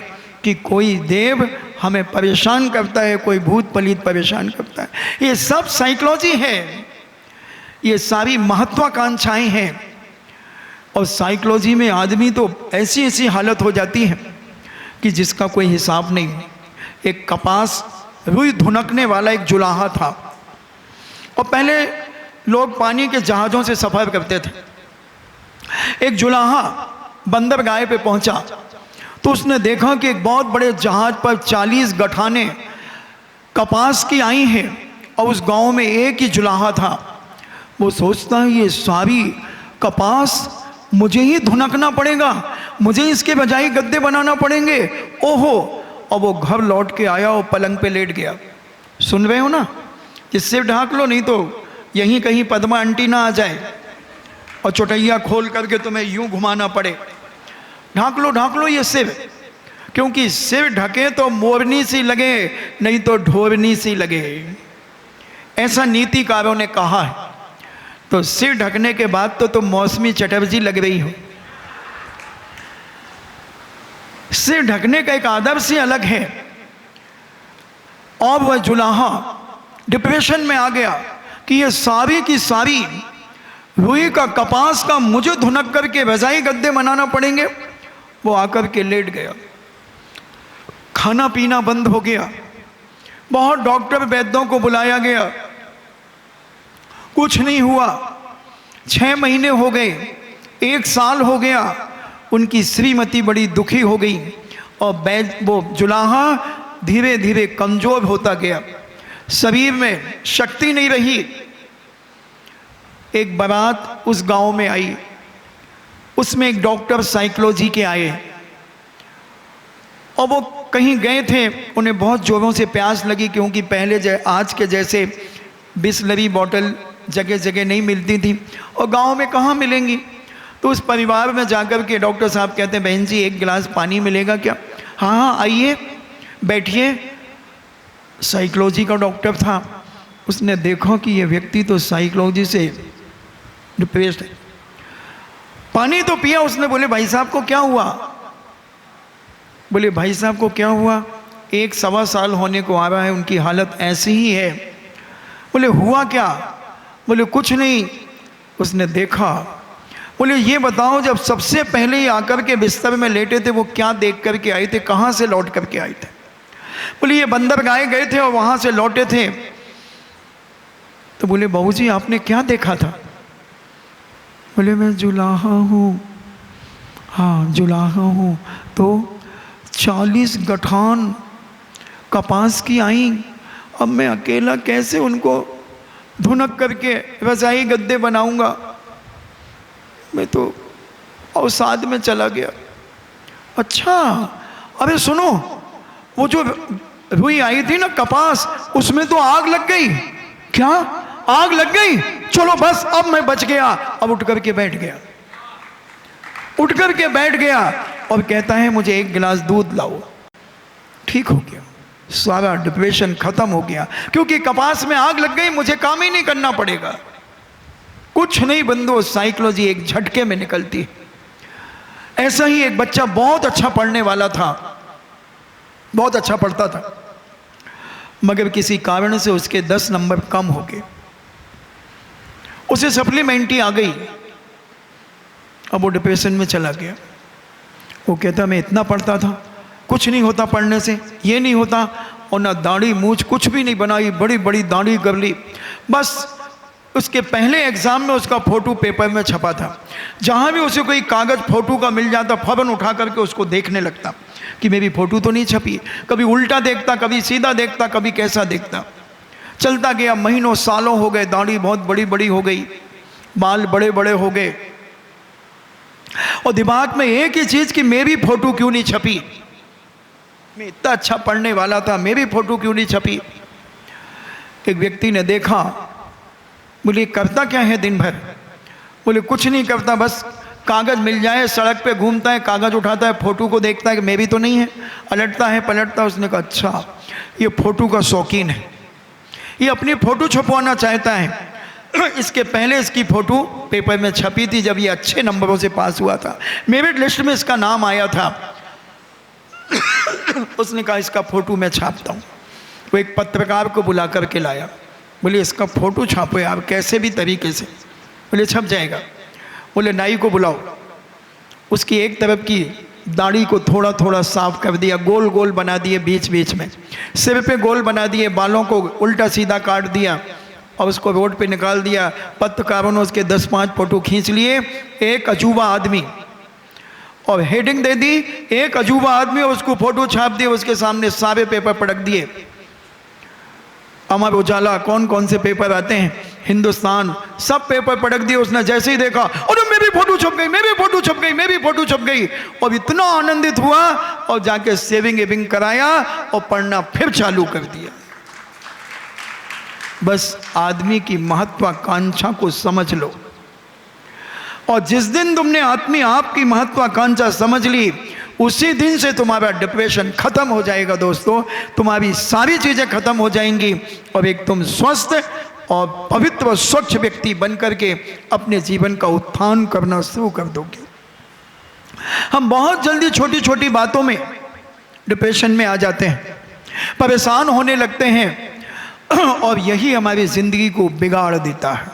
कि कोई देव हमें परेशान करता है, कोई भूत पलीत परेशान करता है। ये सब साइकोलॉजी है, ये सारी महत्वाकांक्षाएं हैं। और साइकोलॉजी में आदमी तो ऐसी ऐसी हालत हो जाती है कि जिसका कोई हिसाब नहीं। एक कपास रुई धुनकने वाला एक जुलाहा था, और पहले लोग पानी के जहाज़ों से सफ़र करते थे। एक जुलाहा बंदरगाह पे पहुंचा, तो उसने देखा कि एक बहुत बड़े जहाज़ पर 40 गठाने कपास की आई हैं, और उस गांव में एक ही जुलाहा था। वो सोचता है ये सारी कपास मुझे ही धुनकना पड़ेगा, मुझे इसके बजाय गद्दे बनाना पड़ेंगे, ओहो। और वो घर लौट के आया और पलंग पे लेट गया। सुन रहे हो ना? इससे ढांक लो, नहीं तो यहीं कहीं पद्मा आंटी ना आ जाए और चौटैया खोल करके तुम्हें यूं घुमाना पड़े। ढांक लो ये सिर, क्योंकि सिर ढके तो मोरनी सी लगे, नहीं तो ढोरनी सी लगे, ऐसा नीतिकारों ने कहा है। तो सिर ढकने के बाद तो तुम मौसमी चटर्जी लग रही हो। सिर ढकने का एक आदर्श ही अलग है। और वह जुलाहा डिप्रेशन में आ गया कि ये सारी की सारी रुई का कपास का मुझे धुनक करके रजाई गद्दे बनाना पड़ेंगे। वो आकर के लेट गया, खाना पीना बंद हो गया, बहुत डॉक्टर वैद्यों को बुलाया गया, कुछ नहीं हुआ। 6 महीने हो गए, 1 साल हो गया। उनकी श्रीमती बड़ी दुखी हो गई, और वो जुलाहा धीरे धीरे कमजोर होता गया, शरीर में शक्ति नहीं रही। एक बारात उस गांव में आई, उसमें एक डॉक्टर साइकोलॉजी के आए, और वो कहीं गए थे, उन्हें बहुत जोरों से प्यास लगी, क्योंकि पहले आज के जैसे बिस्लरी बॉटल जगह जगह नहीं मिलती थी, और गांव में कहाँ मिलेंगी। तो उस परिवार में जाकर के डॉक्टर साहब कहते हैं बहन जी 1 गिलास पानी मिलेगा क्या? हाँ आइए बैठिए। साइकोलॉजी का डॉक्टर था, उसने देखा कि ये व्यक्ति तो साइकोलॉजी से डिप्रेस्ड है। पानी तो पिया उसने। बोले भाई साहब को क्या हुआ? बोले भाई साहब को क्या हुआ, 1-1.25 साल होने को आ रहा है, उनकी हालत ऐसी ही है। बोले हुआ क्या? बोले कुछ नहीं। उसने देखा बोले ये बताओ, जब सबसे पहले ही आकर के बिस्तर में लेटे थे वो क्या देख करके आए थे, कहाँ से लौट करके आए थे? बोले ये बंदरगाह गए थे और वहाँ से लौटे थे। तो बोले बाबूजी आपने क्या देखा था? बोले मैं जुलाहा हूँ। हाँ जुलाहा हूँ। तो 40 गठान कपास की आई, अब मैं अकेला कैसे उनको धुनक करके रजाई गद्दे बनाऊंगा? मैं तो अवसाद में चला गया। अच्छा, अरे सुनो, वो जो रुई आई थी ना कपास, उसमें तो आग लग गई। क्या आग लग गई? चलो बस अब मैं बच गया। अब उठ करके बैठ गया, उठ करके बैठ गया और कहता है मुझे 1 गिलास दूध लाओ। ठीक हो गया, सारा डिप्रेशन खत्म हो गया, क्योंकि कपास में आग लग गई, मुझे काम ही नहीं करना पड़ेगा। कुछ नहीं बंधु, साइकोलॉजी एक झटके में निकलती है। ऐसा ही एक बच्चा बहुत अच्छा पढ़ने वाला था, बहुत अच्छा पढ़ता था, मगर किसी कारण से उसके 10 नंबर कम हो गए। उसे सप्लीमेंट्री आ गई, अब वो डिप्रेशन में चला गया। वो कहता मैं इतना पढ़ता था, कुछ नहीं होता पढ़ने से, ये नहीं होता, और ना दाढ़ी मूछ कुछ भी नहीं बनाई, बड़ी बड़ी दाढ़ी कर ली। बस उसके पहले एग्जाम में उसका फोटो पेपर में छपा था, जहाँ भी उसे कोई कागज़ फोटो का मिल जाता फौरन उठा करके उसको देखने लगता कि मेरी फ़ोटो तो नहीं छपी। कभी उल्टा देखता, कभी सीधा देखता, कभी कैसा देखता। चलता गया, महीनों सालों हो गए, दाढ़ी बहुत बड़ी बड़ी हो गई, बाल बड़े बड़े हो गए, और दिमाग में एक ही चीज़ कि मेरी फ़ोटो क्यों नहीं छपी, मैं इतना अच्छा पढ़ने वाला था, मेरी फ़ोटो क्यों नहीं छपी। एक व्यक्ति ने देखा, बोले करता क्या है दिन भर? बोले कुछ नहीं करता, बस कागज़ मिल जाए, सड़क पे घूमता है, कागज़ उठाता है, फ़ोटो को देखता है कि मेरी तो नहीं है, अलटता है पलटता। उसने कहा अच्छा ये फ़ोटो का शौकीन है, ये अपनी फ़ोटो छपवाना चाहता है। इसके पहले इसकी फ़ोटो पेपर में छपी थी जब ये अच्छे नंबरों से पास हुआ था, मेरिट लिस्ट में इसका नाम आया था। उसने कहा इसका फ़ोटो मैं छापता हूँ। वो एक पत्रकार को बुला करके लाया, बोले इसका फ़ोटो छापो यार कैसे भी तरीके से। बोले छप जाएगा। बोले नाई को बुलाओ, उसकी एक तरफ की दाढ़ी को थोड़ा थोड़ा साफ कर दिया, गोल गोल बना दिए बीच बीच में, सिर पे गोल बना दिए, बालों को उल्टा सीधा काट दिया और उसको रोड पे निकाल दिया। पत्रकारों ने उसके 10-5 फ़ोटो खींच लिए, एक अजूबा आदमी, और हेडिंग दे दी एक अजूबा आदमी, और उसको फ़ोटो छाप दिए, उसके सामने सारे पेपर पटक दिए। अमर उजाला, कौन कौन से पेपर आते हैं, हिंदुस्तान, सब पेपर पटक दिए। उसने जैसे ही देखा, अरे मेरी फ़ोटो छप गई, मेरी फ़ोटो छप गई, मेरी फ़ोटो छप गई, और इतना आनंदित हुआ और जाके सेविंग एविंग कराया और पढ़ना फिर चालू कर दिया। बस आदमी की महत्वाकांक्षा को समझ लो, और जिस दिन तुमने आदमी आपकी महत्वाकांक्षा समझ ली, उसी दिन से तुम्हारा डिप्रेशन खत्म हो जाएगा दोस्तों, तुम्हारी सारी चीज़ें खत्म हो जाएंगी, और एक तुम स्वस्थ और पवित्र और स्वच्छ व्यक्ति बन करके अपने जीवन का उत्थान करना शुरू कर दोगे। हम बहुत जल्दी छोटी छोटी बातों में डिप्रेशन में आ जाते हैं, परेशान होने लगते हैं, और यही हमारी ज़िंदगी को बिगाड़ देता है,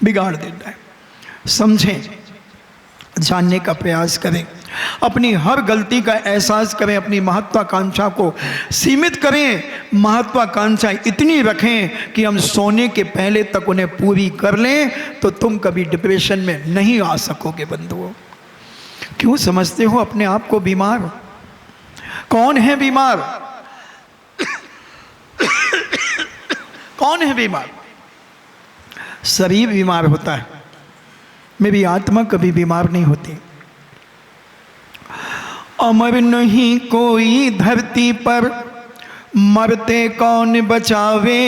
बिगाड़ देता है। समझें, जानने का प्रयास करें, अपनी हर गलती का एहसास करें, अपनी महत्वाकांक्षा को सीमित करें, महत्वाकांक्षा इतनी रखें कि हम सोने के पहले तक उन्हें पूरी कर लें, तो तुम कभी डिप्रेशन में नहीं आ सकोगे बंधुओं। क्यों समझते हो अपने आप को बीमार? कौन है बीमार? कौन है बीमार? शरीर बीमार होता है, मेरी आत्मा कभी बीमार नहीं होती। अमर नहीं कोई धरती पर, मरते कौन बचावे,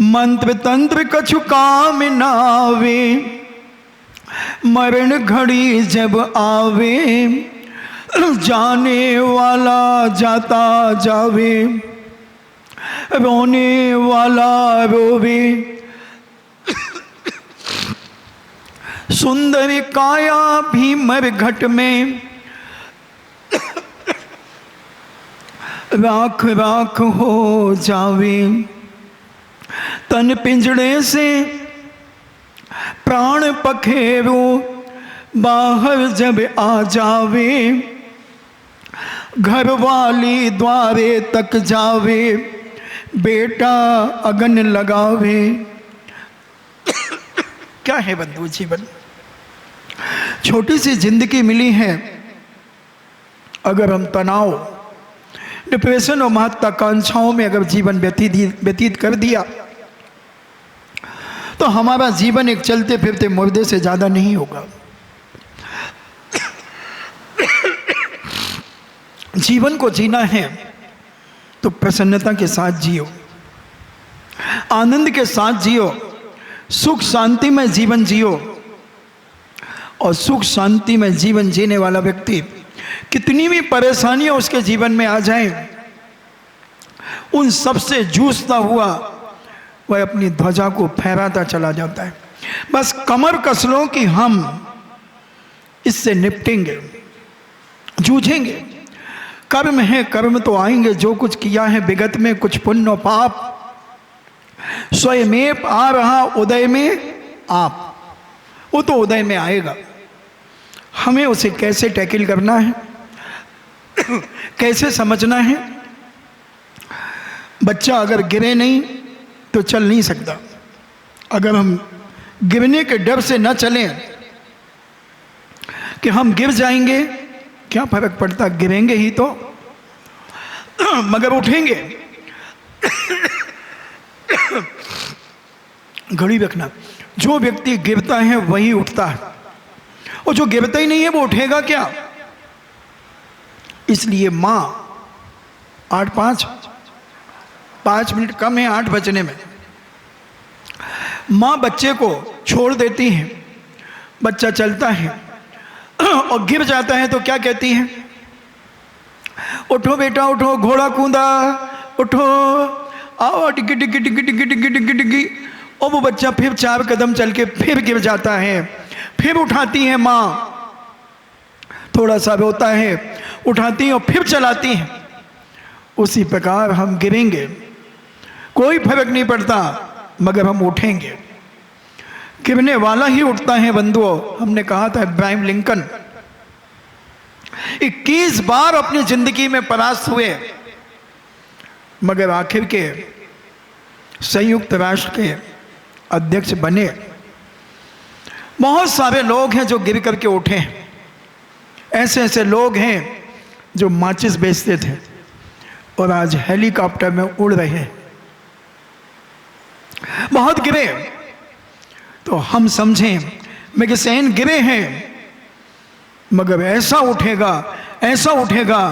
मंत्र तंत्र कछु काम न आवे, मरण घड़ी जब आवे, जाने वाला जाता जावे, रोने वाला रोवे, सुंदर काया भी मर घट में, राख राख हो जावे, तन पिंजड़े से प्राण पखेरु बाहर जब आ जावे, घर वाली द्वारे तक जावे, बेटा अगन लगावे। क्या है बंधु जीवन? छोटी सी जिंदगी मिली है, अगर हम तनाव, डिप्रेशन और महत्वाकांक्षाओं में अगर जीवन व्यतीत कर दिया तो हमारा जीवन एक चलते फिरते मुर्दे से ज़्यादा नहीं होगा। जीवन को जीना है तो प्रसन्नता के साथ जियो, आनंद के साथ जियो, सुख शांति में जीवन जियो। और सुख शांति में जीवन जीने वाला व्यक्ति कितनी भी परेशानियां उसके जीवन में आ जाएं, उन सब से जूझता हुआ वह अपनी ध्वजा को फहराता चला जाता है। बस कमर कस लो कि हम इससे निपटेंगे, जूझेंगे। कर्म है, कर्म तो आएंगे, जो कुछ किया है विगत में, कुछ पुण्य पाप, स्वयमेव आ रहा उदय में आप, वो तो उदय में आएगा। हमें उसे कैसे टैकल करना है, कैसे समझना है। बच्चा अगर गिरे नहीं तो चल नहीं सकता। अगर हम गिरने के डर से न चलें कि हम गिर जाएंगे, क्या फर्क पड़ता, गिरेंगे ही तो, मगर उठेंगे। घड़ी रखना, जो व्यक्ति गिरता है वही उठता है, और जो गिरता ही नहीं है वो उठेगा क्या। इसलिए माँ 5 मिनट कम है 8 बजने में, माँ बच्चे को छोड़ देती है, बच्चा चलता है और गिर जाता है तो क्या कहती है, उठो बेटा उठो, घोड़ा कूदा, उठो, आओ, टिकी टिकी टिकी टिकी टिकी टिकी टिकी। और वो बच्चा फिर 4 कदम चल के फिर गिर जाता है, फिर उठाती है माँ, थोड़ा सा रोता है, उठाती है और फिर चलाती है। उसी प्रकार हम गिरेंगे, कोई फर्क नहीं पड़ता, मगर हम उठेंगे। गिरने वाला ही उठता है बंधुओं। हमने कहा था इब्राहिम लिंकन 21 बार अपनी जिंदगी में परास्त हुए, मगर आखिर के संयुक्त राष्ट्र के अध्यक्ष बने। बहुत सारे लोग हैं जो गिर करके उठे हैं। ऐसे ऐसे लोग हैं जो माचिस बेचते थे और आज हेलीकॉप्टर में उड़ रहे हैं। बहुत गिरे तो हम समझें मैगसेन गिरे हैं, मगर ऐसा उठेगा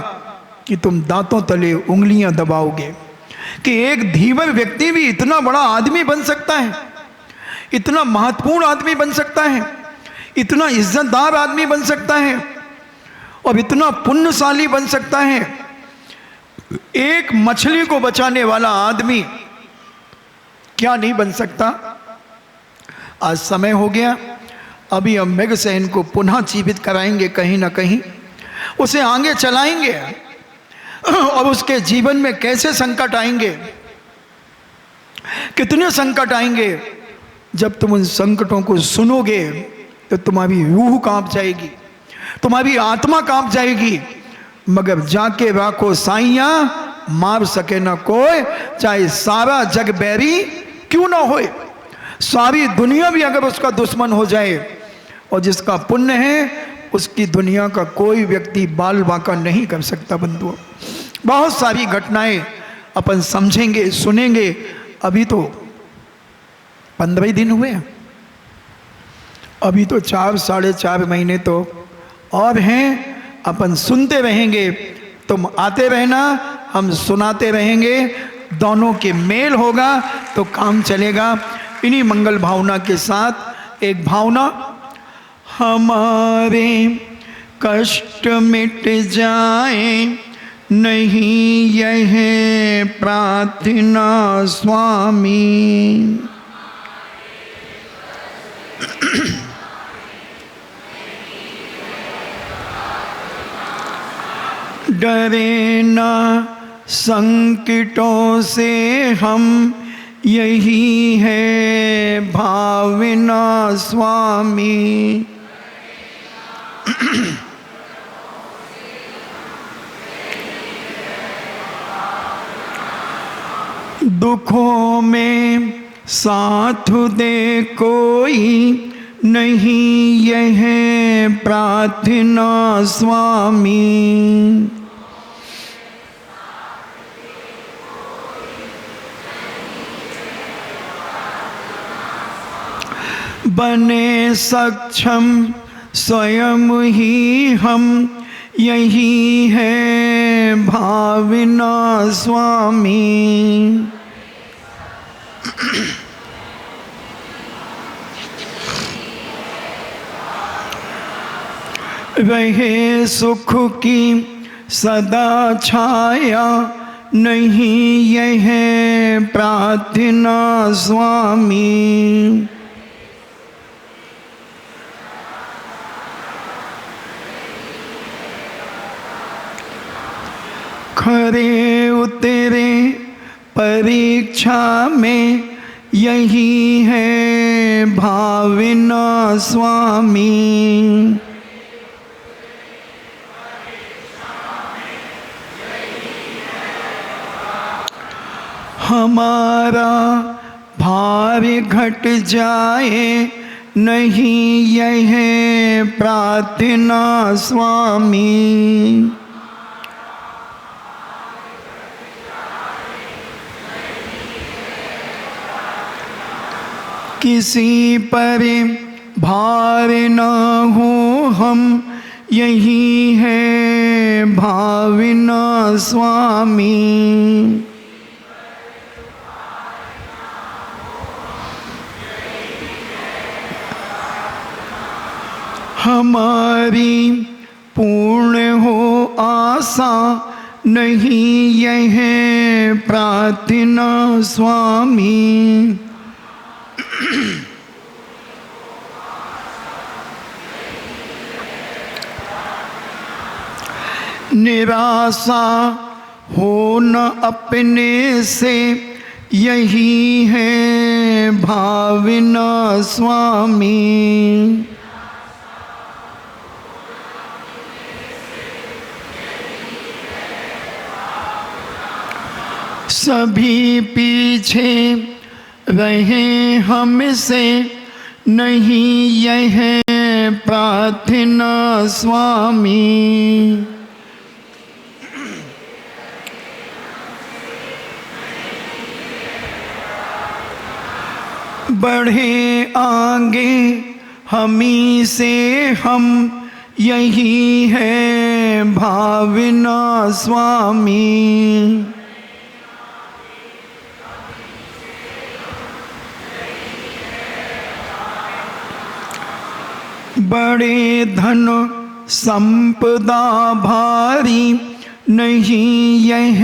कि तुम दांतों तले उंगलियां दबाओगे कि एक धीवर व्यक्ति भी इतना बड़ा आदमी बन सकता है, इतना महत्वपूर्ण आदमी बन सकता है, इतना इज्जतदार आदमी बन सकता है और इतना पुण्यशाली बन सकता है। एक मछली को बचाने वाला आदमी क्या नहीं बन सकता। आज समय हो गया, अभी हम मैगसेन को पुनः जीवित कराएंगे, कहीं ना कहीं उसे आगे चलाएंगे। और उसके जीवन में कैसे संकट आएंगे, कितने संकट आएंगे, जब तुम उन संकटों को सुनोगे तो तुम्हारी रूह कांप जाएगी, तुम्हारी आत्मा कांप जाएगी। मगर जाके राखो साइया, मार सके ना कोई, चाहे सारा जग बैरी क्यों ना होए, सारी दुनिया भी अगर उसका दुश्मन हो जाए, और जिसका पुण्य है उसकी दुनिया का कोई व्यक्ति बाल बांका नहीं कर सकता। बंधुओं, बहुत सारी घटनाएं अपन समझेंगे, सुनेंगे। अभी तो 15 दिन हुए, अभी तो 4 साढ़े 4 महीने तो और हैं। अपन सुनते रहेंगे, तुम आते रहना, हम सुनाते रहेंगे, दोनों के मेल होगा तो काम चलेगा। इन्हीं मंगल भावना के साथ एक भावना, हमारे कष्ट मिट जाए नहीं यह प्रार्थना स्वामी। डरे ना संकटों से हम यही है भावना स्वामी। दुखों में साथ दे कोई, नहीं यह प्रार्थना स्वामी। बने सक्षम स्वयं ही हम, यही है भावना स्वामी। रहे सुख की सदा छाया, नहीं यह प्रार्थना स्वामी। खरे उतरे परीक्षा में, यही है भावना स्वामी। हमारा भार घट जाए, नहीं यह प्रार्थना स्वामी। किसी पर भार न हो हम, यही है भावना स्वामी। हमारी पूर्ण हो आशा, नहीं यह प्रार्थना स्वामी। निराशा हो न अपने से, यही है भावना स्वामी। सभी पीछे रहे हमसे, नहीं यह प्रार्थना स्वामी। बढ़े आगे हमी से हम, यही है भावना स्वामी। बड़े धन संपदा भारी, नहीं यह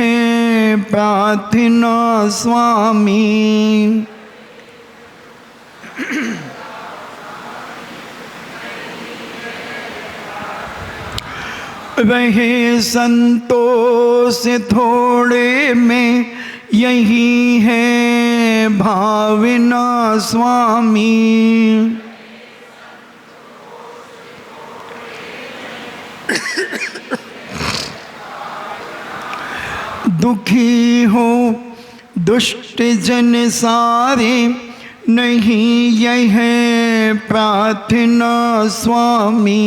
प्रार्थना स्वामी। रहे संतोष थोड़े में, यही है भावना स्वामी। दुखी हो दुष्ट जन सारे, नहीं यह प्रार्थना स्वामी।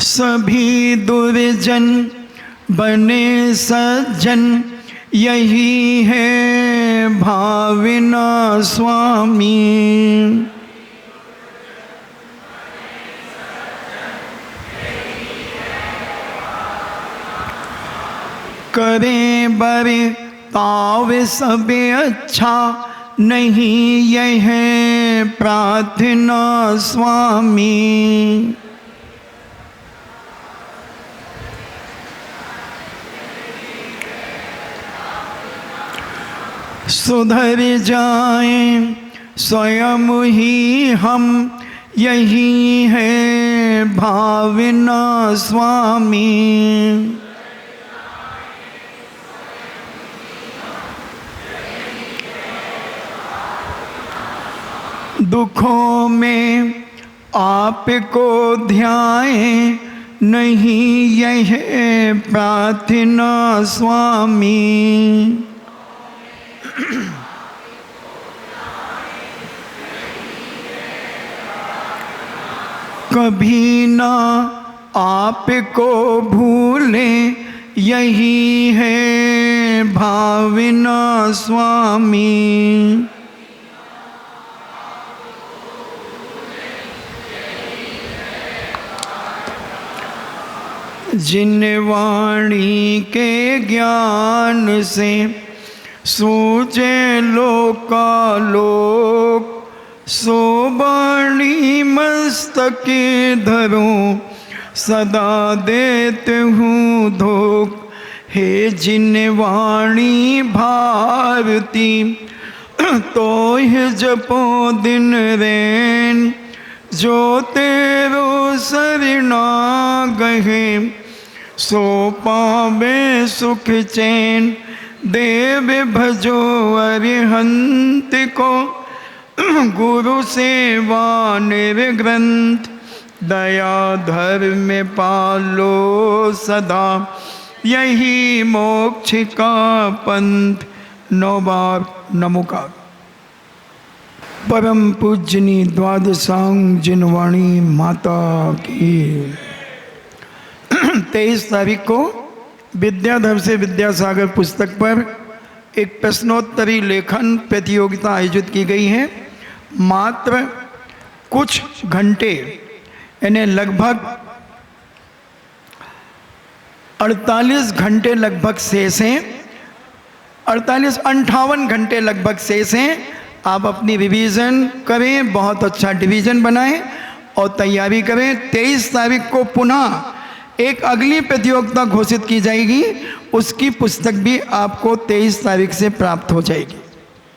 सभी दुर्जन बने सज्जन, यही है भावना स्वामी। करें बरे ताव सब अच्छा, नहीं यह प्रार्थना स्वामी। सुधर जाएं स्वयं ही हम, यही है भावना स्वामी। दुखों में आपको ध्याए, नहीं यह प्रार्थना स्वामी। कभी ना आपको भूले, यही है भावना स्वामी। जिन वाणी के ज्ञान से सूझे लोकालोक, सो वाणी मस्तके धरूं, सदा देते हूँ धोख। हे जिन वाणी भारती, तो यह जपो दिन रैन, जो तेरो सरना गहे, सो पावे सुख चैन। देव भजो अरिहंत को, गुरु सेवा निर्ग्रंथ, दया धर्म पालो सदा, यही मोक्ष का पंथ। 9 बार नमोकार। परम पूजनी द्वादशांग जिनवाणी माता की। 23 तारीख को विद्याधर से विद्यासागर पुस्तक पर एक प्रश्नोत्तरी लेखन प्रतियोगिता आयोजित की गई है। मात्र कुछ घंटे यानी लगभग 48 घंटे लगभग शेष हैं, 58 घंटे लगभग शेष हैं। आप अपनी रिवीजन करें, बहुत अच्छा डिवीज़न बनाएं और तैयारी करें। 23 तारीख को पुनः एक अगली प्रतियोगिता घोषित की जाएगी, उसकी पुस्तक भी आपको 23 तारीख से प्राप्त हो जाएगी।